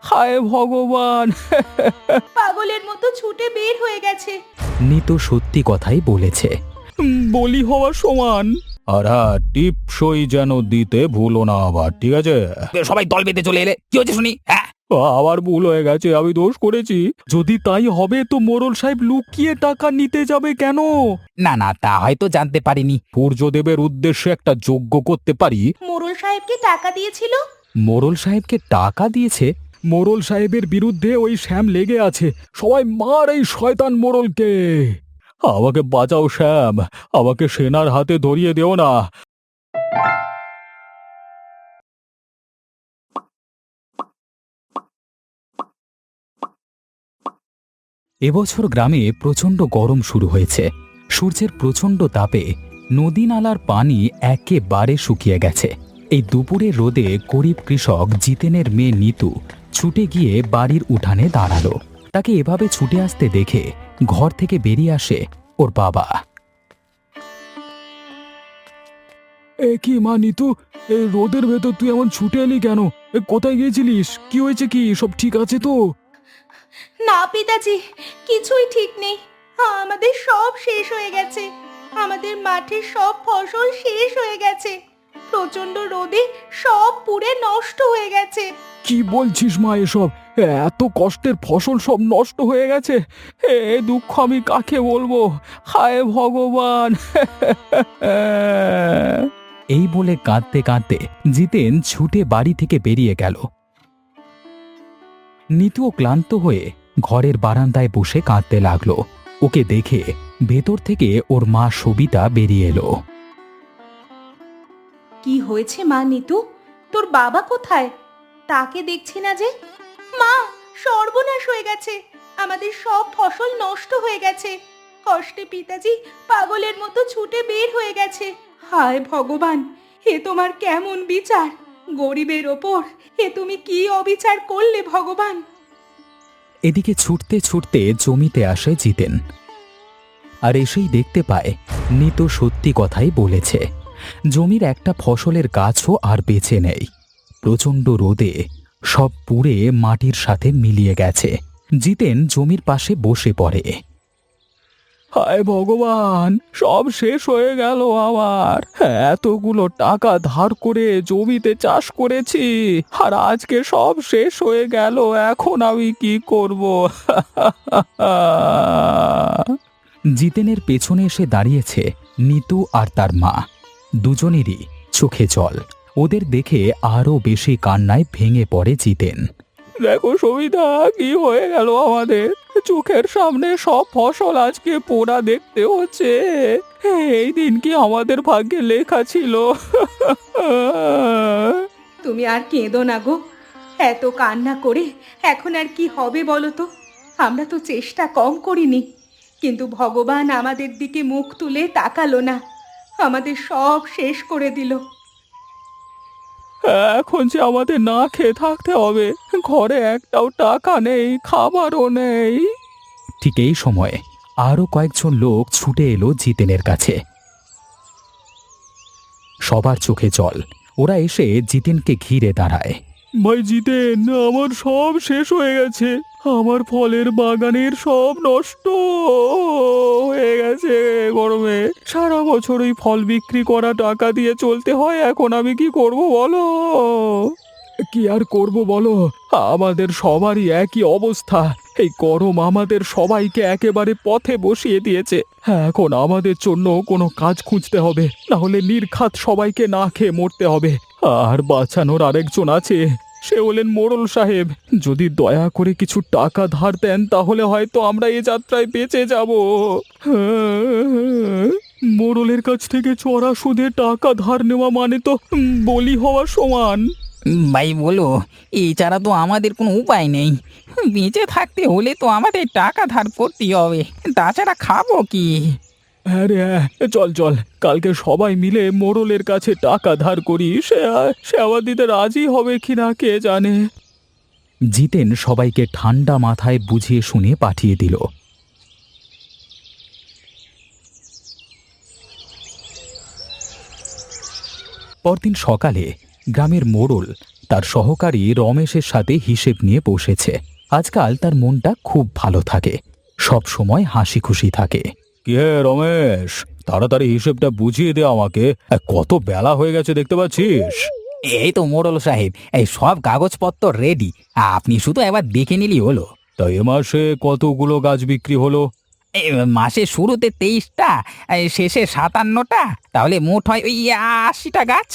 হায় ভগবান! পাগলের মতো ছুটে বের হয়ে গেছে। নিতু সত্যি কথাই বলেছে। বলি হওয়ার সমান। আর হ্যাঁ, টিপসই যেন দিতে ভুলো না আবার, ঠিক আছে? সবাই দল বেঁধে চলে এলে কি হচ্ছে শুনি? হ্যাঁ, আবার ভুল হয়ে গেছে, আমি দোষ করেছি। যদি তাই হবে তো মোড়ল সাহেব লুকিয়ে টাকা নিতে যাবে কেন? না না, তা হয়তো জানতে পারিনি। সূর্যদেবের উদ্দেশ্যে একটা যজ্ঞ করতে পারি। মোড়ল সাহেবকে টাকা দিয়েছিল। মোড়ল সাহেবকে টাকা দিয়েছে? মোড়ল সাহেবের বিরুদ্ধে ওই শ্যাম লেগে আছে। সবাই মার এই শয়তান মোড়লকে। আমাকে বাঁচাও শ্যাম, আমাকে সেনার হাতে ধরিয়ে দেও না। এবছর গ্রামে প্রচণ্ড গরম শুরু হয়েছে। সূর্যের প্রচণ্ড তাপে নদী নালার পানি একেবারে শুকিয়ে গেছে। এই দুপুরের রোদে গরিব কৃষক জিতেনের মেয়ে নিতু ছুটে গিয়ে বাড়ির উঠানে দাঁড়ালো। তাকে এভাবে ছুটে আসতে দেখে ঘর থেকে বেরিয়ে আসে ওর বাবা। এ কি মা নিতু, এই রোদের ভেতর তুই এমন ছুটে এলি কেন? কোথায় গিয়েছিলিস? কি হয়েছে? কি সব ঠিক আছে তো? না পিতাজি, কিছুই ঠিক নেই। আমাদের সব শেষ হয়ে গেছে। আমাদের মাঠের সব ফসল শেষ হয়ে গেছে। প্রচন্ড রোদে সব পুড়ে নষ্ট হয়ে গেছে। কি বলছিস মা এসব? এত কষ্টের ফসল সব নষ্ট হয়ে গেছে? এ দুঃখ আমি কাকে বলবো? হায় ভগবান! এই বলে কাঁদতে কাঁদতে জিতেন ছুটে বাড়ি থেকে বেরিয়ে গেল। নিতুও ক্লান্ত হয়ে ঘরের বারান্দায় বসে কাঁদতে লাগলো। ওকে দেখে ভেতর থেকে ওর মা সবিতা বেরিয়ে এলো। কি হয়েছে মা নিতু? তোর বাবা কোথায়? তাকে দেখছি না যে। মা, সর্বনাশ হয়ে গেছে। আমাদের সব ফসল নষ্ট হয়ে গেছে। কষ্টে পিতাজি পাগলের মতো ছুটে বের হয়ে গেছে। হায় ভগবান, এ তোমার কেমন বিচার? গরিবের ওপর এ তুমি কি অবিচার করলে ভগবান? এদিকে ছুটতে ছুটতে জমিতে আসে জিতেন। আর এসেই দেখতে পায় নিতু সত্যি কথাই বলেছে। জমির একটা ফসলের গাছও আর বেঁচে নেই। প্রচণ্ড রোদে সব পুড়ে মাটির সাথে মিলিয়ে গেছে। জিতেন জমির পাশে বসে পড়ে। হায় ভগবান, সব শেষ হয়ে গেল আমার। এতগুলো টাকা ধার করে জমিতে চাষ করেছি, আর আজকে সব শেষ হয়ে গেল। এখন আমি কি করব? জিতেনের পেছনে এসে দাঁড়িয়েছে নিতু আর তার মা। দুজনেরই চোখে জল। ওদের দেখে আরও বেশি কান্নায় ভেঙে পড়ে জিতেন। দেখো সবিতা, কি হয়ে গেল আমাদের? চোখের সামনে সব ফসল আজকে পোড়া দেখতে হচ্ছে। এই দিন কি আমাদের ভাগ্যে লেখা ছিল? তুমি আর কেঁদো না গো। এত কান্না করে এখন আর কি হবে বলো তো? আমরা তো চেষ্টা কম করিনি, কিন্তু ভগবান আমাদের দিকে মুখ তুলে তাকালো না। আমাদের সব শেষ করে দিল। এখন যে আমাদের না খেয়ে থাকতে হবে। ঘরে একটাও টাকা নেই, খাবারও নেই। ঠিক এই সময়ে আরও কয়েকজন লোক ছুটে এলো জিতেনের কাছে। সবার চোখে জল। ওরা এসে জিতেনকে ঘিরে দাঁড়ায়। ভাই জিতেন, আমার সব শেষ হয়ে গেছে। আমার ফলের বাগানের সব নষ্ট হয়ে গেছে। গরমে সারা বছর ওই ফল বিক্রি করা টাকা দিয়ে চলতে হয়। এখন আমি কি করব বলো? কি আর করব বলো? আমাদের সবারই একই অবস্থা। এই গরম আমাদের সবাইকে একেবারে পথে বসিয়ে দিয়েছে। এখন আমাদের জন্য কোনো কাজ খুঁজতে হবে, না হলে নির্ঘাত সবাইকে না খেয়ে মরতে হবে। আর বাঁচানোর আরেকজন আছে, সে হলেন মোড়ল সাহেব। যদি দয়া করে কিছু টাকা ধার দেন তাহলে হয়তো আমরা এ যাত্রায় বেঁচে যাব। মোড়লের কাছ থেকে চড়া সুদে টাকা ধার নেওয়া মানে তো বলি হওয়া সমান। ভাই বলো, এছাড়া তো আমাদের কোনো উপায় নেই। বেঁচে থাকতে হলে তো আমাদের টাকা ধার করতেই হবে, তাছাড়া খাবো কি? হ্যাঁ রে হ্যাঁ, চল চল, কালকে সবাই মিলে মোড়লের কাছে টাকা ধার করি। সে আবার দিতে রাজি হবে কিনা কে জানে। জিতেন সবাইকে ঠান্ডা মাথায় বুঝিয়ে শুনিয়ে পাঠিয়ে দিল। পরদিন সকালে গ্রামের মোড়ল তার সহকারী রমেশের সাথে হিসেব নিয়ে বসেছে। আজকাল তার মনটা খুব ভালো থাকে, সব সময় হাসি খুশি থাকে। কি হে রমেশ, তাড়াতাড়ি হিসেবটা বুঝিয়ে দে আমাকে, কত বেলা হয়ে গেছে দেখতে পাচ্ছিস। এই তো মোড়ল সাহেব, এই সব কাগজপত্র রেডি, আপনি শুধু একবার দেখে নিলেই হলো। তা এ মাসে কতগুলো গাছ বিক্রি হলো? এই মাসের শুরুতে 23টা, শেষে 57টা, তাহলে মোট হয় ওই 80টা গাছ।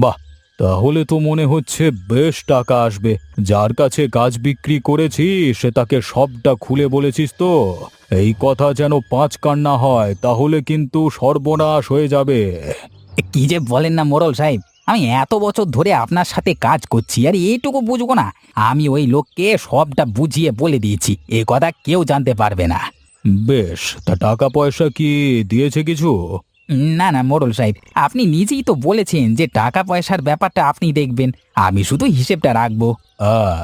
বাহ, তাহলে তো মনে হচ্ছে বেশ টাকা আসবে। যার কাছে গাছ বিক্রি করেছিস সে তাকে সবটা খুলে বলেছিস তো? এই কথা যেন 5 কান্না হয়, তাহলে কিন্তু সর্বনাশ হয়ে যাবে। কি যে বলেন না মোড়ল সাহেব, আমি এত বছর ধরে আপনার সাথে কাজ করছি আর এইটুকু বুঝবো না? আমি ওই লোককে সবটা বুঝিয়ে বলে দিয়েছি, এ কথা কেউ জানতে পারবে না। বেশ, তা টাকা পয়সা কি দিয়েছে কিছু? না না মোড়ল সাহেব, আপনি নিজেই তো বলেছেন যে টাকা পয়সার ব্যাপারটা আপনি দেখবেন, আমি শুধু হিসেবটা রাখবো। হ্যাঁ,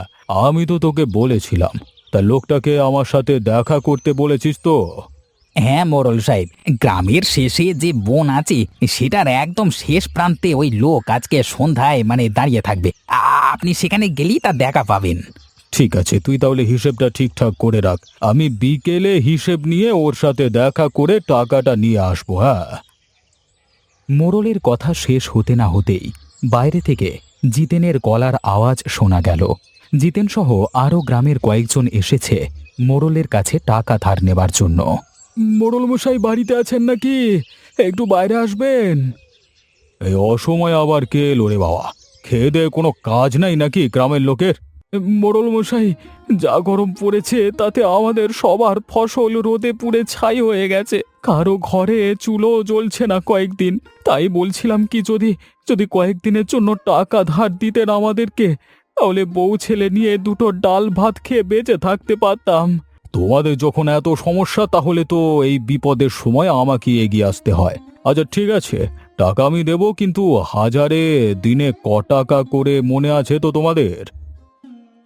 আমি তো তোকে বলেছিলাম। তা লোকটাকে আমার সাথে দেখা করতে বলেছিস তো? হ্যাঁ মোড়ল সাহেব, গ্রামের শেষে যে বন আছে সেটার একদম শেষ প্রান্তে ওই লোক আজকে সন্ধ্যায় দাঁড়িয়ে থাকবে। আপনি সেখানে গেলেই তার দেখা পাবেন। ঠিক আছে, তুই তাহলে হিসেবটা ঠিকঠাক করে রাখ। আমি বিকেলে হিসেব নিয়ে ওর সাথে দেখা করে টাকাটা নিয়ে আসবো। হ্যাঁ। মোড়লের কথা শেষ হতে না হতেই বাইরে থেকে জিতেনের গলার আওয়াজ শোনা গেল। জিতেন সহ আরও গ্রামের কয়েকজন এসেছে মোড়লের কাছে টাকা ধার নেবার জন্য। মোড়ল মশাই বাড়িতে আছেন নাকি? একটু বাইরে আসবেন। এই অসময় আবার কে এলো রে বাবা? খেয়ে দেয়ে কোনো কাজ নাই নাকি গ্রামের লোকের? মোড়ল মশাই, যা গরম পড়েছে তাতে আমাদের সবার ফসল রোদে পুড়ে ছাই হয়ে গেছে। কারো ঘরে চুলো জ্বলছে না কয়েকদিন। তাই বলছিলাম কি, যদি যদি কয়েকদিনের জন্য টাকা ধার দিতেন আমাদেরকে, তাহলে বউ ছেলে নিয়ে দুটো ডাল ভাত খেয়ে বেঁচে থাকতে পারতাম। তোমাদের যখন এত সমস্যা, তাহলে তো এই বিপদের সময় আমাকে এগিয়ে আসতে হয়। আচ্ছা ঠিক আছে, টাকা আমি দেবো, কিন্তু হাজারে দিনে ক টাকা করে মনে আছে তো তোমাদের?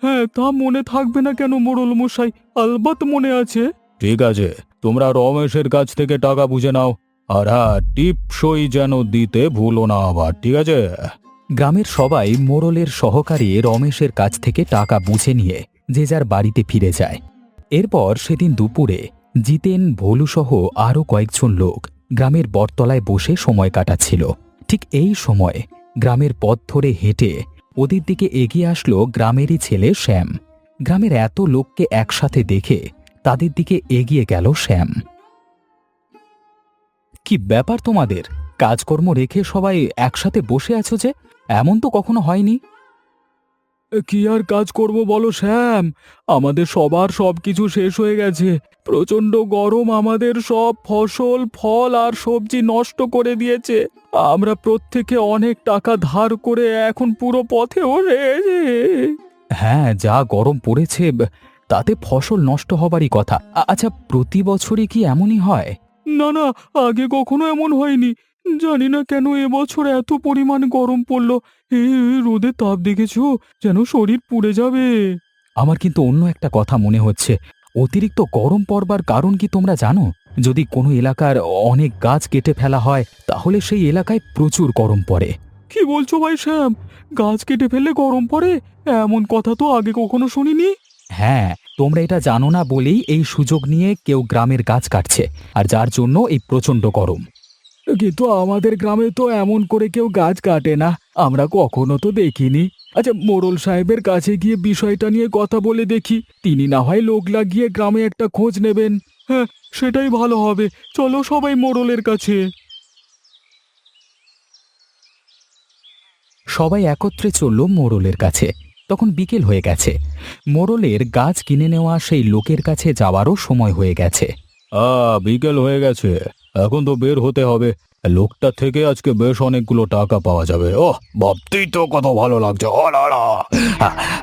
হ্যাঁ, তা মনে থাকবে না কেন মোড়ল মশাই, আলবাত মনে আছে। ঠিক আছে, তোমরা রমেশের কাছ থেকে টাকা বুঝে নাও। আর হ্যাঁ, টিপসই যেন দিতে ভুলো না আবার, ঠিক আছে? গ্রামের সবাই মোড়লের সহকারী রমেশের কাছ থেকে টাকা বুঝে নিয়ে যে যার বাড়িতে ফিরে যায়। এরপর সেদিন দুপুরে জিতেন, ভোলুসহ আরও কয়েকজন লোক গ্রামের বটতলায় বসে সময় কাটাচ্ছিল। ঠিক এই সময় গ্রামের পথ ধরে হেঁটে ওদের দিকে এগিয়ে আসলো গ্রামেরই ছেলে শ্যাম। গ্রামের এত লোককে একসাথে দেখে তাদের দিকে এগিয়ে গেল শ্যাম। কি ব্যাপার তোমাদের? কাজকর্ম রেখে সবাই একসাথে বসে আছো যে? এমন তো কখনো হয়নি। কি আর কাজ করব বলো শ্যাম, আমাদের সবার সবকিছু শেষ হয়ে গেছে। প্রচন্ড গরম আমাদের সব ফসল, ফল আর সবজি নষ্ট করে দিয়েছে। আমরা প্রত্যেকে অনেক টাকা ধার করে এখন পুরো পথে রয়েছে। হ্যাঁ, যা গরম পড়েছে তাতে ফসল নষ্ট হবারই কথা। আচ্ছা, প্রতি বছরই কি এমনই হয়? না না, আগে কখনো এমন হয়নি। জানি না কেন এবছর এত পরিমাণ গরম পড়লো। রোদের তাপ দেখেছো? যেন শরীর পুড়ে যাবে। আমার কিন্তু অন্য একটা কথা মনে হচ্ছে। অতিরিক্ত গরম পড়বার কারণ কি তোমরা জানো? যদি কোনো এলাকার অনেক গাছ কেটে ফেলা হয়, তাহলে সেই এলাকায় প্রচুর গরম পড়ে। কি বলছো ভাই শ্যাম? গাছ কেটে ফেললে গরম পড়ে? এমন কথা তো আগে কখনো শুনিনি। হ্যাঁ, তোমরা এটা জানো না বলেই এই সুযোগ নিয়ে কেউ গ্রামের গাছ কাটছে, আর যার জন্য এই প্রচণ্ড গরম। কিন্তু আমাদের গ্রামে তো এমন করে কেউ গাছ কাটে না, আমরা কখনো তো দেখিনি। আচ্ছা, মোড়ল সাহেবের কাছে গিয়ে বিষয়টা নিয়ে কথা বলে দেখি। তিনি না হয় লোক লাগিয়ে গ্রামে একটা খোঁজ নেবেন। হ্যাঁ, সেটাই ভালো হবে। চলো সবাই মোড়লের কাছে। সবাই একত্রে চলল মোড়লের কাছে। তখন বিকেল হয়ে গেছে। মোড়লের গাছ কিনে নেওয়া সেই লোকের কাছে যাওয়ারও সময় হয়ে গেছে। বিকেল হয়ে গেছে, এখন তো বের হতে হবে। লোকটা থেকে আজকে বেশ অনেকগুলো টাকা পাওয়া যাবে। ভাবতেই তো কত ভালো লাগছে।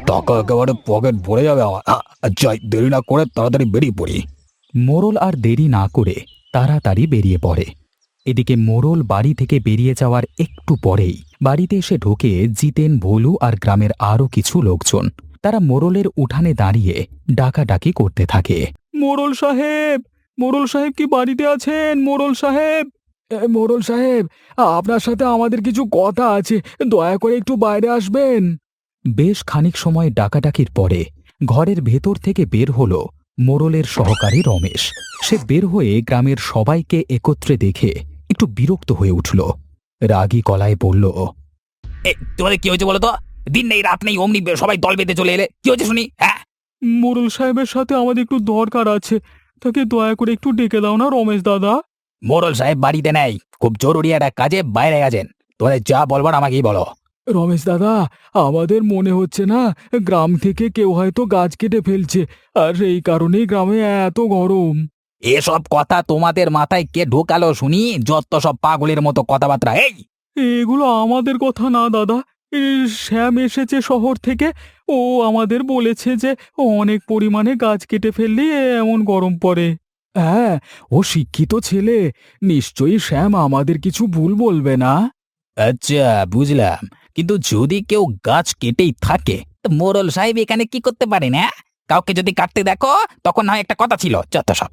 টাকা একেবারে পকেট ভরে যাবে আমার। যাই, দেরি না করে তাড়াতাড়ি বেরিয়ে পড়ি। মোড়ল আর দেরি না করে তাড়াতাড়ি বেরিয়ে পড়ে। এদিকে মোড়ল বাড়ি থেকে বেরিয়ে যাওয়ার একটু পরেই বাড়িতে এসে ঢোকে জিতেন, ভোলু আর গ্রামের আরও কিছু লোকজন। তারা মোড়লের উঠানে দাঁড়িয়ে ডাকাডাকি করতে থাকে। মোড়ল সাহেব, মোড়ল সাহেব কি বাড়িতে আছেন? মোড়ল সাহেব, মোড়ল সাহেব, আপনার সাথে আমাদের কিছু কথা আছে, দয়া করে একটু বাইরে আসবেন। বেশ খানিক সময় ডাকাডাকির পরে ঘরের ভেতর থেকে বের হলো মোড়লের সহকারী রমেশ। সে বের হয়ে গ্রামের সবাইকে একত্রে দেখে একটু বিরক্ত হয়ে উঠল। রাগী গলায় বলল, তোমাদের কি হয়েছে বলো তো? দিন নেই রাত নেই অমনি সবাই দল বেঁধে চলে এলে, কি হয়েছে শুনি? হ্যাঁ, মোড়ল সাহেবের সাথে আমাদের একটু দরকার আছে, তাকে দয়া করে একটু ডেকে দাও না রমেশ দাদা। মোড়ল সাহেব বাড়িতে নেই, খুব জরুরি একটা কাজে বাইরে গেছেন। তোমাদের যা বলবার আমাকেই বলো। রমেশ দাদা, আমাদের মনে হচ্ছে না গ্রাম থেকে কেউ হয়তো গাছ কেটে ফেলছে, আর এই কারণেই গ্রামে এত গরম। এসব কথা তোমাদের মাথায় কে ঢোকালো শুনি? যত সব পাগলের মতো কথাবার্তা। এই, এগুলো আমাদের কথা না দাদা, শ্যাম এসেছে শহর থেকে, ও আমাদের বলেছে যে অনেক পরিমাণে গাছ কেটে ফেললে এমন গরম পড়ে। হ্যাঁ, ও শিক্ষিত ছেলে, নিশ্চয়ই শ্যাম আমাদের কিছু ভুল বলবে না। আচ্ছা বুঝলাম, কিন্তু যদি কেউ গাছ কেটেই থাকে তো মোড়ল সাহেব এখানে কি করতে পারেন? হ্যাঁ, কাউকে যদি কাটতে দেখো তখন না একটা কথা ছিল, যত সব।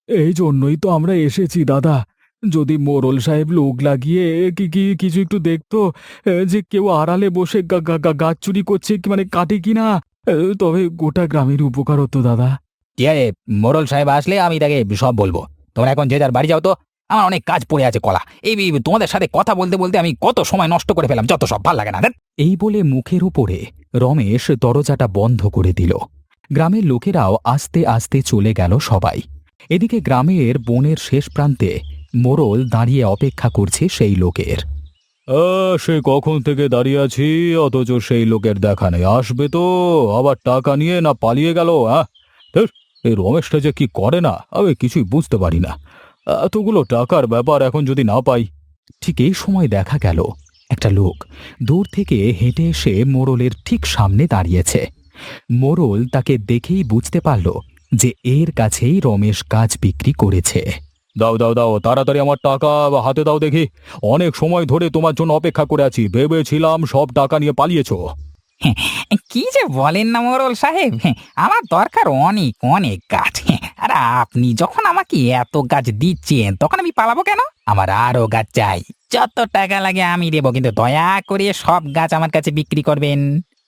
এই জন্যই তো আমরা এসেছি দাদা, যদি মোড়ল সাহেব লোক লাগিয়ে কিছু একটু দেখতো, যে কেউ আড়ালে বসে গাছ চুরি করছে কি মানে কাটে কিনা, তবে গোটা গ্রামের উপকার হতো দাদা। ঠিক আছে, মোড়ল সাহেব আসলে আমি তাকে সব বলবো। তোমরা এখন যে যার বাড়ি যাও তো, আমার অনেক কাজ পড়ে আছে কলা। এই তোমাদের সাথে কথা বলতে বলতে আমি কত সময় নষ্ট করে ফেলাম, যত সব, ভাল লাগে না। এই বলে মুখের উপরে রমেশ দরজাটা বন্ধ করে দিল। গ্রামের লোকেরাও আস্তে আস্তে চলে গেল সবাই। এদিকে গ্রামের বনের শেষ প্রান্তে মোড়ল দাঁড়িয়ে অপেক্ষা করছে সেই লোকের। সে কখন থেকে দাঁড়িয়ে আছি, অথচ সেই লোকের দেখা নেই। আসবে তো আবার টাকা নিয়ে, না পালিয়ে গেল? হ্যাঁ, এই রমেশটা যে কি করে না আমি কিছুই বুঝতে পারি না। এতগুলো টাকার ব্যাপার, এখন যদি না পাই। ঠিক এই সময় দেখা গেল একটা লোক দূর থেকে হেঁটে এসে মোড়লের ঠিক সামনে দাঁড়িয়েছে। মোড়ল তাকে দেখেই বুঝতে পারল যে এর কাছেই রমেশ গাছ বিক্রি করেছে। দাও দাও দাও, তাড়াতাড়ি আমার টাকা হাতে দাও দেখি। অনেক সময় ধরে তোমার জন্য অপেক্ষা করে আছি, ভেবেছিলাম সব টাকা নিয়ে পালিয়েছো। কি যে বলেন না মোড়ল সাহেব, আমার দরকার অনেক অনেক গাছ। আর আপনি যখন আমাকে এত গাছ দিচ্ছেন তখন আমি পালাবো কেন? আমার আরো গাছ চাই, যত টাকা লাগে আমি দেবো, কিন্তু দয়া করে সব গাছ আমার কাছে বিক্রি করবেন।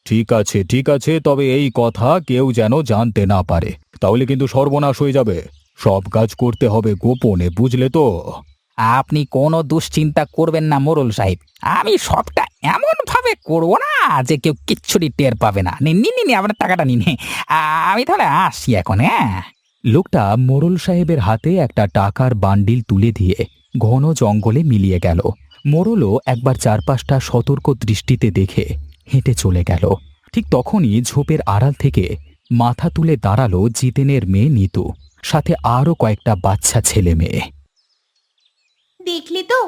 ঠিক আছে ঠিক আছে, তবে এই কথা কেউ যেন জানতে না পারে, তাহলে কিন্তু সর্বনাশ হয়ে যাবে। সব কাজ করতে হবে গোপনে, বুঝলে তো? আপনি কোনো দুশ্চিন্তা করবেন না মোড়ল সাহেব, আমি সবটা এমন ভাবে করবো না যে কেউ কিচ্ছুটি টের পাবে না। নিন নিন নিন, আপনার টাকাটা নিন। আমি তাহলে আসি এখন। হ্যাঁ, লোকটা মোড়ল সাহেবের হাতে একটা টাকার বান্ডিল তুলে দিয়ে ঘন জঙ্গলে মিলিয়ে গেল। মোড়লও একবার চারপাশটা সতর্ক দৃষ্টিতে দেখে হেঁটে চলে গেল। ঠিক তখনই ঝোপের আড়াল থেকে মাথা তুলে দাঁড়ালো জিতেনের মেয়ে নিতু, সাথে আরও কয়েকটা বাচ্চা ছেলে মেয়ে। দেখলি তো,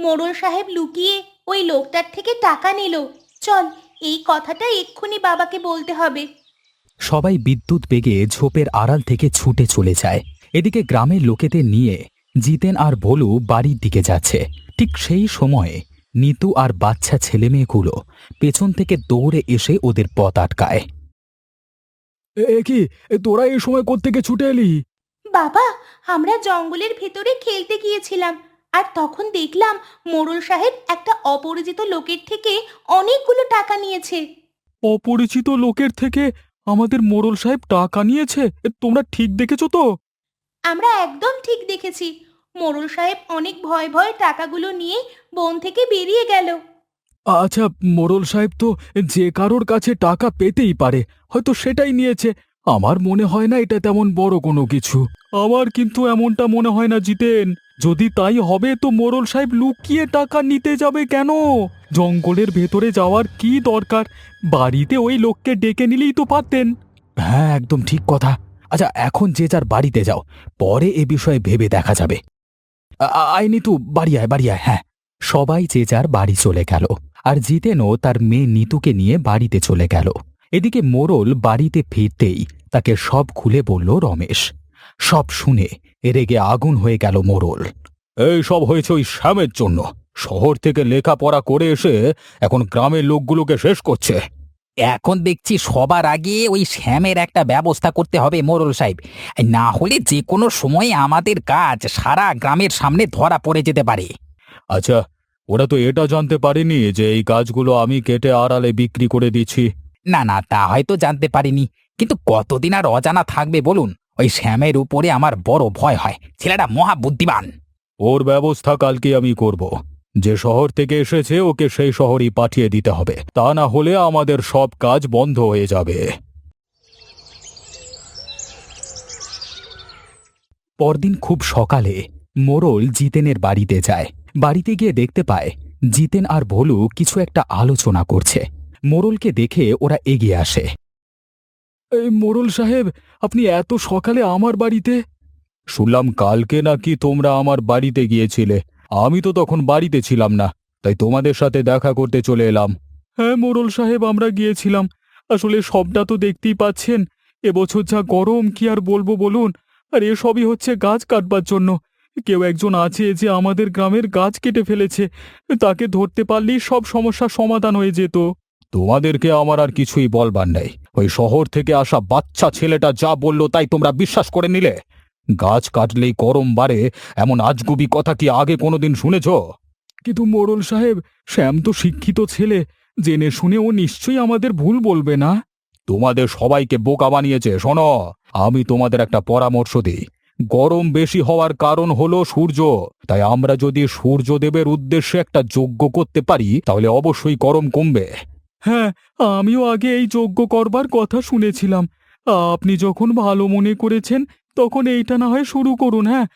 মোড়ল সাহেব লুকিয়ে ওই লোকটার থেকে টাকা নিল। চল, এই কথাটা এক্ষুনি বাবাকে বলতে হবে। সবাই বিদ্যুৎ বেগে ঝোপের আড়াল থেকে ছুটে চলে যায়। এদিকে গ্রামের লোকেদের নিয়ে জিতেন আর ভোলু বাড়ির দিকে যাচ্ছে। ঠিক সেই সময়ে নিতু আর বাচ্চা ছেলেমেয়েগুলো পেছন থেকে দৌড়ে এসে ওদের পথ আটকায়। কি তোরা এই সময় কোত্থেকে ছুটে এলি? বাবা, আমরা জঙ্গলের ভেতরে খেলতে গিয়েছিলাম, আর তখন দেখলাম মোড়ল সাহেব একটা অপরিচিত লোকের থেকে অনেকগুলো টাকা নিয়েছে। অপরিচিত লোকের থেকে আমাদের মোড়ল সাহেব টাকা নিয়েছে? তোমরা ঠিক দেখেছো তো? আমরা একদম ঠিক দেখেছি। মোড়ল সাহেব অনেক ভয় ভয়ে টাকাগুলো নিয়ে বন থেকে বেরিয়ে গেল। আচ্ছা, মোড়ল সাহেব তো যে কারোর কাছে টাকা পেতেই পারে, হয়তো সেটাই নিয়েছে। আমার মনে হয় না এটা তেমন বড় কোনো কিছু। আমার কিন্তু এমনটা মনে হয় না জিতেন। যদি তাই হবে তো মোড়ল সাহেব লুকিয়ে টাকা নিতে যাবে কেন? জঙ্গলের ভেতরে যাওয়ার কি দরকার? বাড়িতে ওই লোককে ডেকে নিলেই তো পারতেন। হ্যাঁ, একদম ঠিক কথা। আচ্ছা, এখন যে যার বাড়িতে যাও, পরে এ বিষয়ে ভেবে দেখা যাবে। আয় নিতু, বাড়ি আয় বাড়ি আয়। হ্যাঁ, সবাই যে যার বাড়ি চলে গেল, আর জিতেনও তার মেয়ে নিতুকে নিয়ে বাড়িতে চলে গেল। এদিকে মোড়ল বাড়িতে ফিরতেই তাকে সব খুলে বলল রমেশ। সব শুনে রেগে আগুন হয়ে গেল মোড়ল। এই সব হয়েছে ওই শ্যামের জন্য। শহর থেকে লেখাপড়া করে এসে এখন গ্রামের লোকগুলোকে শেষ করছে। এখন দেখছি সবার আগে ওই শ্যামের একটা ব্যবস্থা করতে হবে মোড়ল সাহেব, না হলে যে কোনো সময় আমাদের কাজ সারা গ্রামের সামনে ধরা পড়ে যেতে পারে। আচ্ছা, ওরা তো এটা জানতে পারেনি যে এই গাছগুলো আমি কেটে আড়ালে বিক্রি করে দিচ্ছি। না না, তা হয়তো জানতে পারিনি, কিন্তু কতদিন আর অজানা থাকবে বলুন। ওই শ্যামের উপরে আমার বড় ভয় হয়, ছেলেটা মহা বুদ্ধিমান। ওর ব্যবস্থা কালকে আমি করব। যে শহর থেকে এসেছে ওকে সেই শহরই পাঠিয়ে দিতে হবে, তা না হলে আমাদের সব কাজ বন্ধ হয়ে যাবে। পরদিন খুব সকালে মোড়ল জিতেনের বাড়িতে যায়। বাড়িতে গিয়ে দেখতে পায় জিতেন আর ভোলু কিছু একটা আলোচনা করছে। মোড়লকে দেখে ওরা এগিয়ে আসে। এই মোড়ল সাহেব, আপনি এত সকালে আমার বাড়িতে? শুনলাম কালকে নাকি তোমরা আমার বাড়িতে গিয়েছিলে। আমি তো তখন বাড়িতে ছিলাম না, তাই তোমাদের সাথে দেখা করতে চলে এলাম। হ্যাঁ মোড়ল সাহেব, আমরা গিয়েছিলাম। আসলে সবটা তো দেখতেই পাচ্ছেন, এবছর যা গরম কি আর বলবো বলুন। আর এসবই হচ্ছে গাছ কাটবার জন্য। কেউ একজন আছে যে আমাদের গ্রামের গাছ কেটে ফেলেছে, তাকে ধরতে পারলেই সব সমস্যার সমাধান হয়ে যেত। তোমাদেরকে আমার আর কিছুই বলবার নেই। ওই শহর থেকে আসা বাচ্চা ছেলেটা যা বলল তাই তোমরা বিশ্বাস করে নিলে। গাছ কাটলেই গরম বাড়ে, এমন আজগুবি কথা কি আগে কোনোদিন শুনেছ? কিন্তু মোড়ল সাহেব, শ্যাম তো শিক্ষিত ছেলে, জেনে শুনে ও নিশ্চয়ই আমাদের ভুল বলবে না। তোমাদের সবাইকে বোকা বানিয়েছে। শোনো, আমি তোমাদের একটা পরামর্শ দিই। গরম বেশি হওয়ার কারণ হলো সূর্য, তাই আমরা যদি সূর্যদেবের উদ্দেশ্যে একটা যজ্ঞ করতে পারি তাহলে অবশ্যই গরম কমবে। হ্যাঁ, আমিও আগে এই যজ্ঞ করবার কথা শুনেছিলাম। আপনি যখন ভালো মনে করেছেন তখন এইটা না হয় শুরু করুন। হ্যাঁ,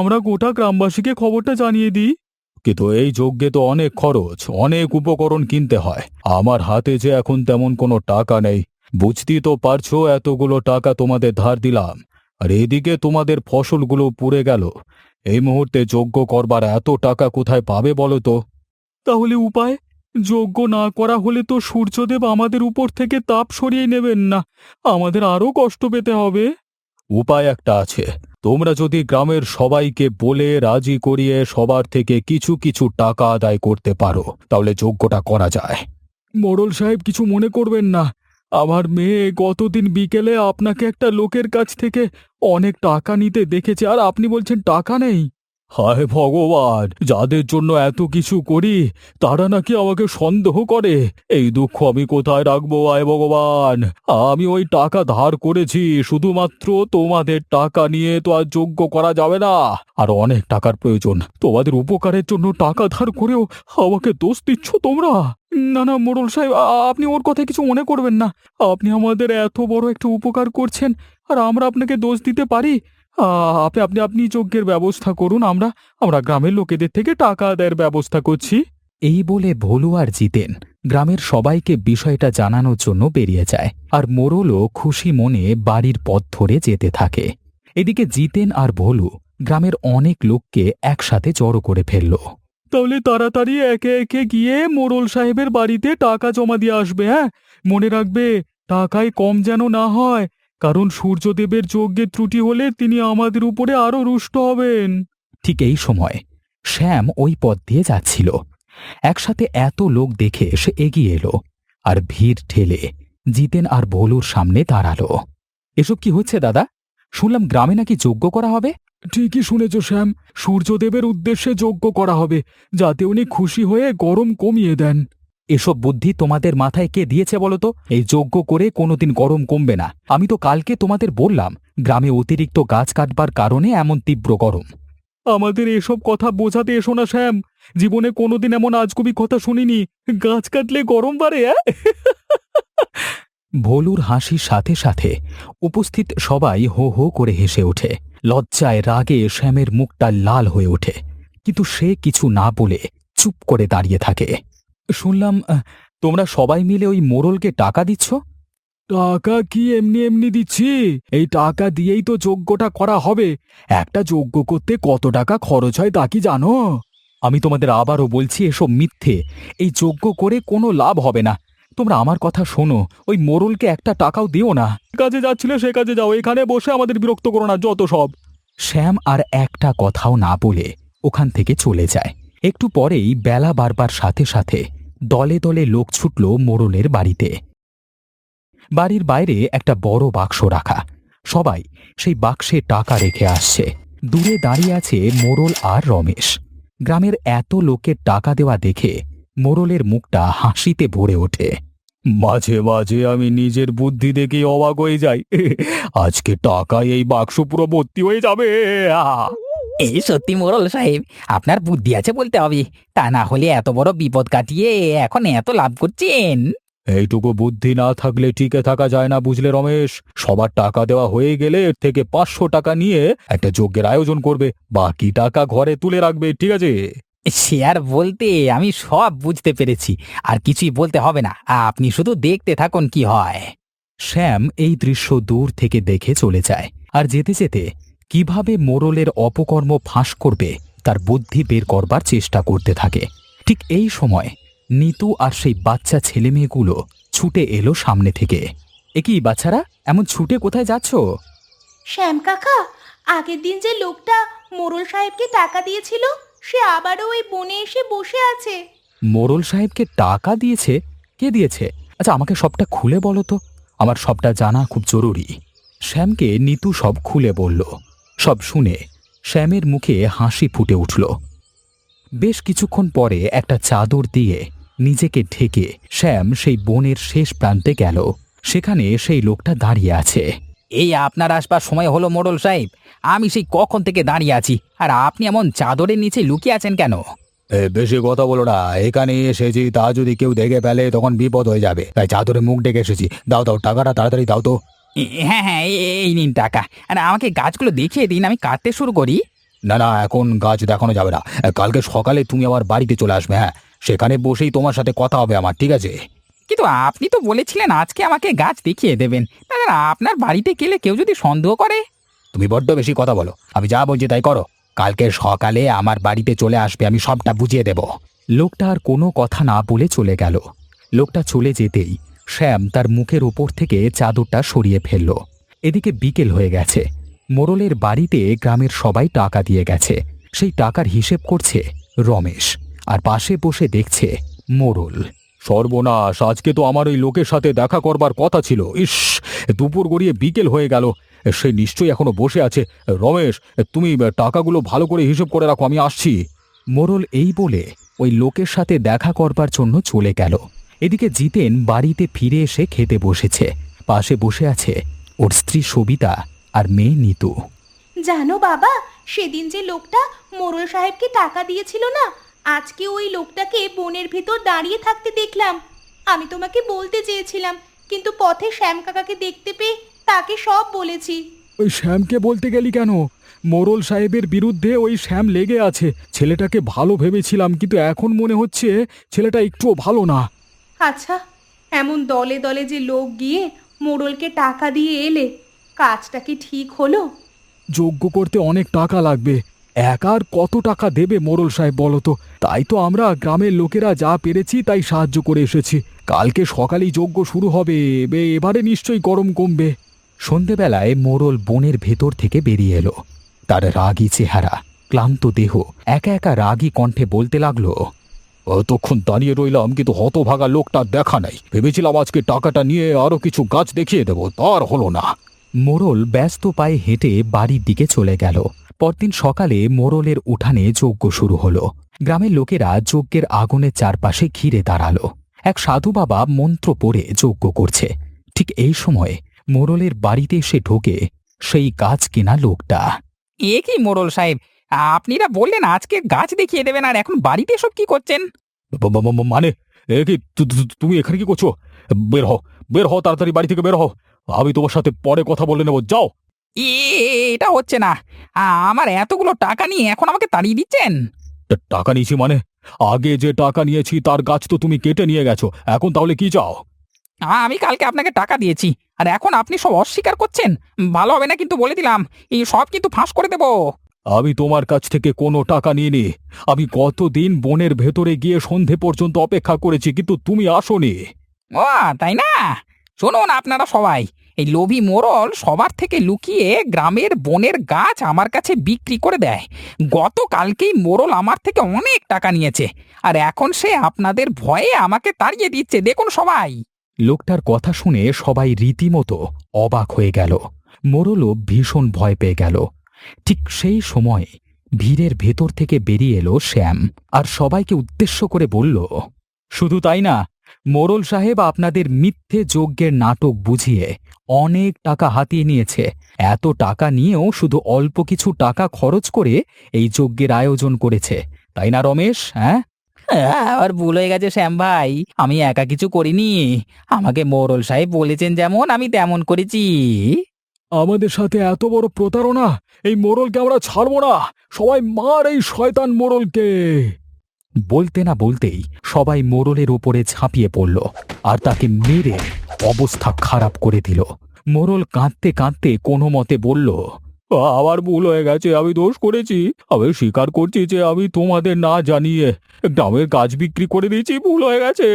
আমরা গোটা গ্রামবাসীকে খবরটা জানিয়ে দিই। কিন্তু এই যজ্ঞে তো অনেক খরচ, অনেক উপকরণ কিনতে হয়। আমার হাতে যে এখন তেমন কোনো টাকা নেই। বুঝতেই তো পারছো, এতগুলো টাকা তোমাদের ধার দিলাম, আর এদিকে তোমাদের ফসলগুলো পুড়ে গেল। এই মুহূর্তে যজ্ঞ করবার এত টাকা কোথায় পাবে বলো তো? তাহলে উপায়? যজ্ঞ না করা হলে তো সূর্যদেব আমাদের উপর থেকে তাপ সরিয়ে নেবেন না, আমাদের আরও কষ্ট পেতে হবে। উপায় একটা আছে। তোমরা যদি গ্রামের সবাইকে বলে রাজি করিয়ে সবার থেকে কিছু কিছু টাকা আদায় করতে পারো তাহলে যজ্ঞটা করা যায়। মোড়ল সাহেব, কিছু মনে করবেন না। আমার মেয়ে গতদিন বিকেলে আপনাকে একটা লোকের কাছ থেকে অনেক টাকা নিতে দেখেছে, আর আপনি বলছেন টাকা নেই। হায় ভগবান, যাদের জন্য এত কিছু করি তারা নাকি আমাকে সন্দেহ করে। এই দুঃখ আমি কোথায় রাখবো? আয় ভগবান, আমি ওই টাকা ধার করেছি শুধুমাত্র তোমাদের টাকা নিয়ে তো আর যজ্ঞ করা যাবে না, আর অনেক টাকার প্রয়োজন। তোমাদের উপকারের জন্য টাকা ধার করেও আমাকে দোষ দিচ্ছ তোমরা? না না মোড়ল সাহেব, আপনি ওর কথায় কিছু মনে করবেন না। আপনি আমাদের এত বড় একটা উপকার করছেন, আর আমরা আপনাকে দোষ দিতে পারি? আপনি আপনি আপনি যজ্ঞের ব্যবস্থা করুন, আমরা গ্রামের লোকেদের থেকে টাকা আদায়ের ব্যবস্থা করছি। এই বলে ভোলু আর জিতেন গ্রামের সবাইকে বিষয়টা জানানোর জন্য বেরিয়ে যায়, আর মোড়লও খুশি মনে বাড়ির পথ ধরে যেতে থাকে। এদিকে জিতেন আর ভোলু গ্রামের অনেক লোককে একসাথে জড়ো করে ফেলল। তাহলে তাড়াতাড়ি একে একে গিয়ে মোড়ল সাহেবের বাড়িতে টাকা জমা দিয়ে আসবে। হ্যাঁ, মনে রাখবে, টাকায় কম যেন না হয়, কারণ সূর্যদেবের যজ্ঞের ত্রুটি হলে তিনি আমাদের উপরে আরো রুষ্ট হবেন। ঠিক এই সময় শ্যাম ওই পথ দিয়ে যাচ্ছিল। একসাথে এত লোক দেখে সে এগিয়ে এলো আর ভিড় ঠেলে জিতেন আর ভোলুর সামনে দাঁড়ালো। এসব কি হচ্ছে দাদা? শুনলাম গ্রামে নাকি যজ্ঞ করা হবে। ঠিকই শুনেছ শ্যাম, সূর্যদেবের উদ্দেশ্যে যজ্ঞ করা হবে, যাতে উনি খুশি হয়ে গরম কমিয়ে দেন। এসব বুদ্ধি তোমাদের মাথায় কে দিয়েছে বলো তো? এই যজ্ঞ করে কোনোদিন গরম কমবে না। আমি তো কালকে তোমাদের বললাম গ্রামে অতিরিক্ত গাছ কাটবার কারণে এমন তীব্র গরম। আমাদের এসব কথা বোঝাতে এসো না শ্যাম, জীবনে কোনোদিন এমন আজগুবি কথা শুনিনি। গাছ কাটলে গরম বাড়ে? ভোলুর হাসির সাথে সাথে উপস্থিত সবাই হো হো করে হেসে ওঠে। লজ্জায় রাগে শ্যামের মুখটা লাল হয়ে ওঠে, কিন্তু সে কিছু না বলে চুপ করে দাঁড়িয়ে থাকে। শুনলাম তোমরা সবাই মিলে ওই মোড়লকে টাকা দিচ্ছ। টাকা কি এমনি এমনি দিচ্ছি? এই টাকা দিয়েই তো যজ্ঞটা করা হবে। একটা যজ্ঞ করতে কত টাকা খরচ হয় তা কি জানো? আমি তোমাদের আবারও বলছি, এসব মিথ্যে। এই যজ্ঞ করে কোনো লাভ হবে না। তোমরা আমার কথা শোনো, ওই মোড়লকে একটা টাকাও দিও না। কাজে যাচ্ছিলে সে কাজে যাও, এখানে বসে আমাদের বিরক্ত করো না যত সব। শ্যাম আর একটা কথাও না বলে ওখান থেকে চলে যায়। একটু পরেই বেলা বাড়বার সাথে সাথে দলে দলে লোক ছুটল মোড়লের বাড়িতে। বাড়ির বাইরে একটা বড় বাক্স রাখা, সবাই সেই বাক্সে টাকা রেখে আসছে। দূরে দাঁড়িয়ে আছে মোড়ল আর রমেশ। গ্রামের এত লোকের টাকা দেওয়া দেখে মোড়লের মুখটা হাসিতে ভরে ওঠে। মাঝে মাঝে আমি নিজের বুদ্ধি দেখে অবাক হয়ে যাই। আজকে টাকায় এই বাক্স পুরো ভর্তি হয়ে যাবে। এই সত্যি মোড়ল সাহেব, আপনার বুদ্ধি আছে বলতে হবে, তা না হলে এত বড় বিপদ কাটিয়ে এখন এত লাভ করছেন। এইটুকু বুদ্ধি না থাকলে টিকে থাকা যায় না, বুঝলে রমেশ। সবার টাকা দেওয়া হয়ে গেলে এর থেকে 500 টাকা নিয়ে একটা যজ্ঞের আয়োজন করবে, বাকি টাকা ঘরে তুলে রাখবে, ঠিক আছে? সে আর বলতে, আমি সব বুঝতে পেরেছি, আর কিছুই বলতে হবে না, আপনি শুধু দেখতে থাকুন কি হয়। শ্যাম এই দৃশ্য দূর থেকে দেখে চলে যায়, আর যেতে যেতে কিভাবে মোড়লের অপকর্ম ফাঁস করবে তার বুদ্ধি বের করবার চেষ্টা করতে থাকে। ঠিক এই সময় নিতু আর সেই বাচ্চা ছেলেমেয়েগুলো ছুটে এলো সামনে থেকে। এ কি বাচ্চারা, এমন ছুটে কোথায় যাচ্ছ? শ্যাম কাকা, আগের দিন যে লোকটা মোড়ল সাহেবকে টাকা দিয়েছিল সে আবারও ওই বনে এসে বসে আছে। মোড়ল সাহেবকে টাকা দিয়েছে? কে দিয়েছে? আচ্ছা, আমাকে সবটা খুলে বলো তো, আমার সবটা জানা খুব জরুরি। শ্যামকে নিতু সব খুলে বলল। সব শুনে শ্যামের মুখে হাসি ফুটে উঠল। বেশ কিছুক্ষণ পরে একটা চাদর দিয়ে নিজেকে ঢেকে শ্যাম সেই বনের শেষ প্রান্তে গেল। সেখানে সেই লোকটা দাঁড়িয়ে আছে। এই আপনার আসবার সময় হলো মোড়ল সাহেব, আমি সেই কখন থেকে দাঁড়িয়ে আছি, আর আপনি এমন চাদরের নিচে লুকিয়ে আছেন কেন? বেশি কথা বলো না, এখানে এসেছি, তা যদি কেউ দেখে ফেলে তখন বিপদ হয়ে যাবে, তাই চাদরে মুখ ডেকে এসেছি। দাও দাও, টাকাটা তাড়াতাড়ি দাও তো। হ্যাঁ হ্যাঁ, এই নিন টাকা, আর আমাকে গাছগুলো দেখিয়ে দিন, আমি কাটতে শুরু করি। না না, এখন গাছ দেখানো যাবে না, কালকে সকালে তুমি আমার বাড়িতে চলে আসবে। হ্যাঁ, সেখানে বসেই তোমার সাথে কথা হবে আমার, ঠিক আছে? কিন্তু আপনি তো বলেছিলেন আজকে আমাকে গাছ দেখিয়ে দেবেন, তাহলে আপনার বাড়িতে গেলে কেউ যদি সন্দেহ করে? তুমি বড্ড বেশি কথা বলো, আমি যা বলছি তাই করো। কালকে সকালে আমার বাড়িতে চলে আসবে, আমি সবটা বুঝিয়ে দেব। লোকটা আর কোনো কথা না বলে চলে গেল। লোকটা চলে যেতেই শ্যাম তার মুখের উপর থেকে চাদরটা সরিয়ে ফেলল। এদিকে বিকেল হয়ে গেছে। মোড়লের বাড়িতে গ্রামের সবাই টাকা দিয়ে গেছে। সেই টাকার হিসেব করছে রমেশ, আর পাশে বসে দেখছে মোড়ল। সর্বনাশ, আজকে তো আমার ওই লোকের সাথে দেখা করবার কথা ছিল। ইস, দুপুর গড়িয়ে বিকেল হয়ে গেল, সে নিশ্চয়ই এখনো বসে আছে। রমেশ, তুমি টাকাগুলো ভালো করে হিসেব করে রাখো, আমি আসছি। মোড়ল এই বলে ওই লোকের সাথে দেখা করবার জন্য চলে গেল। এদিকে জিতেন বাড়িতে ফিরে এসে খেতে বসেছে। পাশে বসে আছে ওর স্ত্রী সবিতা আর মেয়ে নিতু। জানো বাবা, সেদিন যে লোকটা মোড়ল সাহেবকে টাকা দিয়েছিল না, আজকে ওই লোকটাকে বনের ভিতর দাঁড়িয়ে থাকতে দেখলাম। আমি তোমাকে বলতে চেয়েছিলাম, কিন্তু পথে শ্যাম কাকাকে দেখতে পেয়ে তাকে সব বলেছি। ওই শ্যামকে বলতে গেলি কেন? মোড়ল সাহেবের বিরুদ্ধে ওই শ্যাম লেগে আছে। ছেলেটাকে ভালো ভেবেছিলাম, কিন্তু এখন মনে হচ্ছে ছেলেটা একটুও ভালো না। আচ্ছা, এমন দলে দলে যে লোক গিয়ে মোড়লকে টাকা দিয়ে এলে, কাজটা কি ঠিক হলো? যজ্ঞ করতে অনেক টাকা লাগবে, একার কত টাকা দেবে মোড়ল সাহেব বলো তো? তাই তো আমরা গ্রামের লোকেরা যা পেরেছি তাই সাহায্য করে এসেছি। কালকে সকালেই যজ্ঞ শুরু হবে, এবারে নিশ্চয়ই গরম কমবে। সন্ধেবেলায় মোড়ল বনের ভেতর থেকে বেরিয়ে এলো। তার রাগী চেহারা, ক্লান্ত দেহ একা একা রাগী কণ্ঠে বলতে লাগলো, অতক্ষণ দাঁড়িয়ে রইলাম, কিন্তু হতভাগা লোকটা দেখা নাই। ভেবেছিলাম আজকে টাকাটা নিয়ে আরো কিছু গাছ দেখিয়ে দেবো, তার হলো না। মোড়ল ব্যস্ত পায়ে হেঁটে বাড়ির দিকে চলে গেল। পরদিন সকালে মোড়লের উঠানে যজ্ঞ শুরু হলো। গ্রামের লোকেরা যজ্ঞের আগুনের চারপাশে ঘিরে দাঁড়ালো। এক সাধু বাবা মন্ত্র পড়ে যজ্ঞ করছে। ঠিক এই সময় মোড়লের বাড়িতে এসে ঢোকে সেই গাছ কেনা লোকটা। এ কি মোড়ল সাহেব, আপনিরা বললেন আজকে গাছ দেখিয়ে দেবেন, আর এখন বাড়িতে সব কি করছেন? মানে এ কি, তুমি এখানে কি করছো? বের হও, বের হও, তাড়াতাড়ি বাড়ি থেকে বের হও। আমি তোমার সাথে পরে কথা বলে নেবো, যাও। এটা হচ্ছে না, আমার এতগুলো টাকা নিয়ে এখন আমাকে তাড়িয়ে দিচ্ছেন? টাকা নিয়েছি মানে? আগে যে টাকা নিয়েছি তার গাছ তো তুমি কেটে নিয়ে গেছো, এখন তাহলে কি চাও? আমি কালকে আপনাকে টাকা দিয়েছি, আর এখন আপনি সব অস্বীকার করছেন? ভালো হবে না কিন্তু, বলে দিলাম, এই সব কিন্তু ফাঁস করে দেবো। আমি তোমার কাছ থেকে কোনো টাকা নিইনি। আমি কতদিন বনের ভেতরে গিয়ে সন্ধে পর্যন্ত অপেক্ষা করেছি, কিন্তু তুমি আসোনি। ও তাই না? শুনুন আপনারা সবাই, এই লোভী মোড়ল সবার থেকে লুকিয়ে গ্রামের বনের গাছ আমার কাছে বিক্রি করে দেয়। গতকালকেই মোড়ল আমার থেকে অনেক টাকা নিয়েছে, আর এখন সে আপনাদের ভয়ে আমাকে তাড়িয়ে দিচ্ছে, দেখুন সবাই। লোকটার কথা শুনে সবাই রীতিমতো অবাক হয়ে গেল। মোড়লও ভীষণ ভয় পেয়ে গেল। ঠিক সেই সময় ভিড়ের ভেতর থেকে বেরিয়ে এলো শ্যাম, আর সবাইকে উদ্দেশ্য করে বলল, শুধু তাই না, মোড়ল সাহেব আপনাদের মিথ্যে যজ্ঞের নাটক বুঝিয়ে অনেক টাকা হাতিয়ে নিয়েছে। এত টাকা নিয়েও শুধু অল্প কিছু টাকা খরচ করে এই যজ্ঞের আয়োজন করেছে, তাই না রমেশ? হ্যাঁ, আর ভুল হয়ে গেছে শ্যাম ভাই, আমি একা কিছু করিনি। আমাকে মোড়ল সাহেব বলেছেন যেমন আমি তেমন করেছি। আমাদের সাথে এত বড় প্রতারণা! এই মোড়লকে আমরা ছাড়বো না। সবাই মার এই শয়তান মোড়লকে। বলতে না বলতেই সবাই মোড়লের উপরে ঝাঁপিয়ে পড়ল আর তাকে মেরে অবস্থা খারাপ করে দিল। মোড়ল কাঁদতে কাঁদতে কোনো মতে বলল, আমার ভুল হয়ে গেছে, আমি দোষ করেছি। আমি স্বীকার করছি যে আমি তোমাদের না জানিয়ে গ্রামের গাছ বিক্রি করে দিয়েছি, ভুল হয়ে গেছে।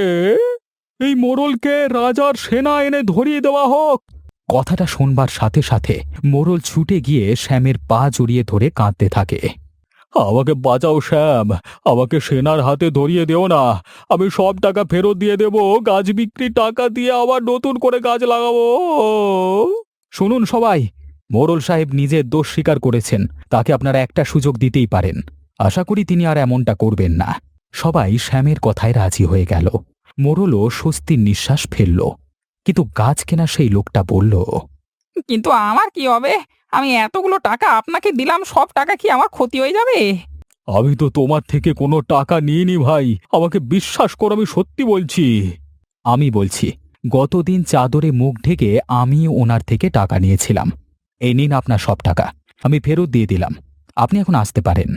এই মোড়লকে রাজার সেনা এনে ধরিয়ে দেওয়া হোক। কথাটা শোনবার সাথে সাথে মোড়ল ছুটে গিয়ে শ্যামের পা জড়িয়ে ধরে কাঁদতে থাকে। আমাকে বাঁচাও শ্যাম, আমাকে সেনার হাতে ধরিয়ে দেও না। আমি সব টাকা ফেরত দিয়ে দেব, গাছ বিক্রির টাকা দিয়ে আবার নতুন করে গাছ লাগাবো। শুনুন সবাই, মোড়ল সাহেব নিজের দোষ স্বীকার করেছেন, তাকে আপনারা একটা সুযোগ দিতেই পারেন। আশা করি তিনি আর এমনটা করবেন না। সবাই শ্যামের কথায় রাজি হয়ে গেল। মোড়লও স্বস্তির নিঃশ্বাস ফেলল। কিন্তু গাছ কেনা সেই লোকটা বলল, কিন্তু আমার কি হবে? আমি এতগুলো টাকা আপনাকে দিলাম, সব টাকা কি আমার ক্ষতি হয়ে যাবে? আমি তো তোমার থেকে কোনো টাকা নিইনি ভাই, আমাকে বিশ্বাস করো, আমি সত্যি বলছি। আমি বলছি, গতদিন চাদরে মুখ ঢেকে আমি ওনার থেকে টাকা নিয়েছিলাম। এই নিন আপনার সব টাকা, আমি ফেরত দিয়ে দিলাম। আপনি এখন আসতে পারেন।